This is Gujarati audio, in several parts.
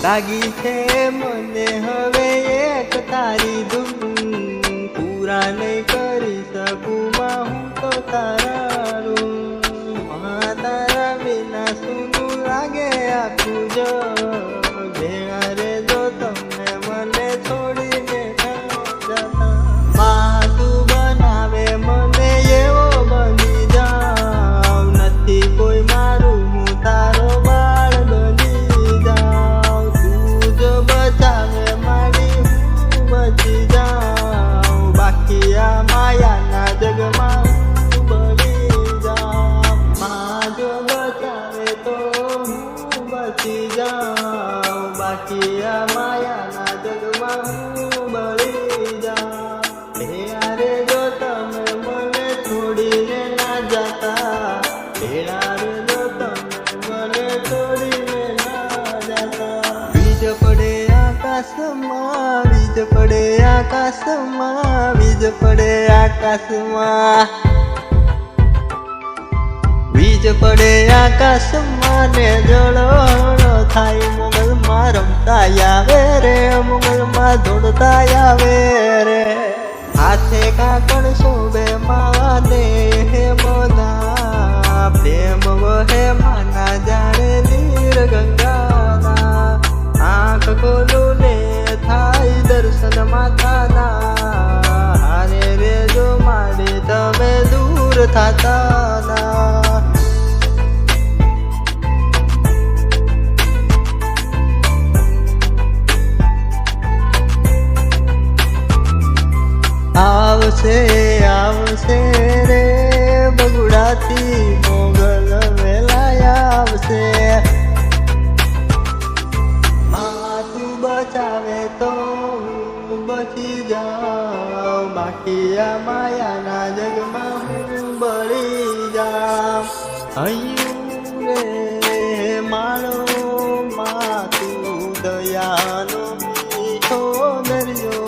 લાગી છે મને હવે એક તારી ધૂન, પૂરા નહીં કરી શકું માં હું તો તારા ઋણ. તારા વિના સુનું લાગે આખું જગ, ભેળા રે જો તમને મને છોડીને ના જતા. માં તું બનાવે મને એવો બની જાવ, નથી કોઈ મારું હું તારો બાળ બની જાવ. તું જો બચાવે મારી હું બચી જાઉં, બાકી આ માયાના જગમાં હું બળી જાઉં. માં જો બચાવે તો હું બચી જાઉં, બાકી આ માયાના જગમાં હું બળી જાઉં. યારે જો તમે મને છોડીને ના જતા, યારે જો તમે મને છોડીને ના જતા. વીજ પડે આકાશમાં, વીજ પડે આકાશમાં, વીજ પડે આકાશમાં, વીજ પડે આકાશમાં ને જળહળ થાય. મોગલમાં રમતા આવે રે, મોગલમાં દોડતા આવે રે. હાથે કાકણ શોભે માને હે બધા, પ્રેમ વહે માના જાણે નીર ગંગાના. આંખ ખોલું ને થાય દર્શન માતાના, હારે રે જો માડે તમે દૂર થતા ના. આવશે આવશે રે બગુડાથી મોગલ વેલા આવશે. માં તું બચાવે તો હું બચી જાઉં, બાકી આ માયાના જગમાં હું બળી જાઉં. હૈયું રે માળો માં તું દયાનો મીઠો દરિયો,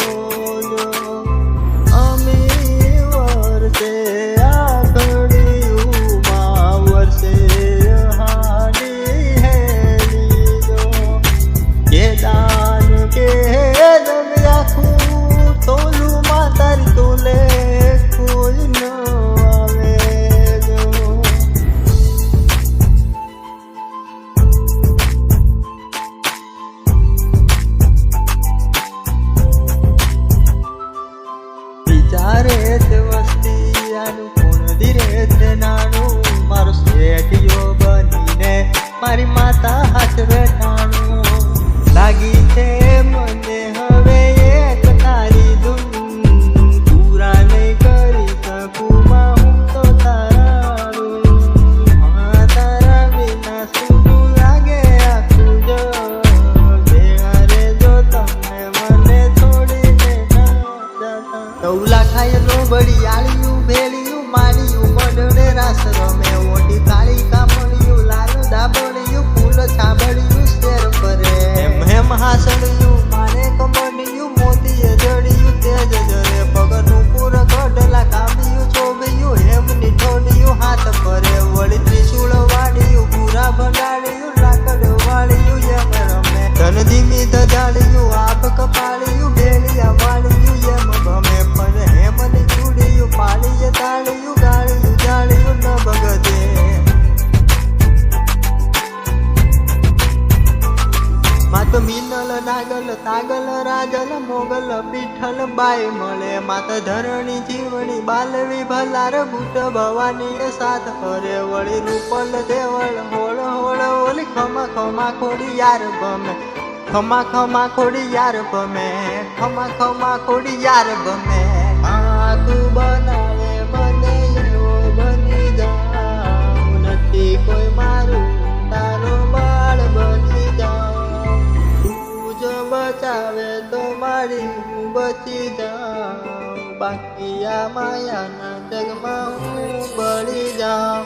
ચારે તે વસ્તી આનું કોણ ધીરે તે નાનું, મારો શેઠિયો બનીને મારી માતા હાથ બેઠાણું. લાગી છે મને હવે એક તારી ધૂન, પૂરા નહીં કરી શકું માં હું તો તારા ઋણ. તારા વિના સુનું લાગે આખું જગ, ભેળા રે જો તમને મને છોડીને ના જતા. કૌલા ખાયલો બળિયાળિયું ભેળિયું માળિયું મડડે રાસ રમે. ઓઢી કાળી કામળિયું લાલ દાબળિયું ફૂલ છાબળિયું શેર કરે. એમ હેમ હાસળિયું મારે કમળિયું મોતીએ જડિયું તેજ જરે. પગનું પૂર કઢલા કામ્યું ચોબિયું હેમની ઠોડિયું હાથ કરે. વળી ત્રિશુળ વાળિયું પૂરા ભંડાળિયું લાકડ વાળિયું એમ રમે. ધન ધીમી ધજાળિયું આભ કપાળિયું ભેળિયા વાળિયું એમ ગમે. પણ હેમની ચૂડિયું પાળીએ તાળિયું ગાળિયું જાળિયું ન બગદે. માત મિનલ નાગલ તાગલ રાજલ મોગલ પીઠલ બાઈ મળે. માત ધરણી જીવણી બાલવી ભલાર ભૂત ભવાની સાથ કરે. વળી રૂપલ દેવળ હોળ હોળ ઓલી ખમા ખમા ખોડી યાર ગમે. ખમા ખમા ખોડી યાર ગમે, ખમા ખમા ખોડી યાર ગમે. આ તું બનાવે મને એવો બની જાઉં, નથી કોઈ મારું તારો બાળ બની જાઉં. તું જો બચાવે તો મારી હું બચી જાઉં, બાકી આ માયાના જગમાં હું બળી જાઉં.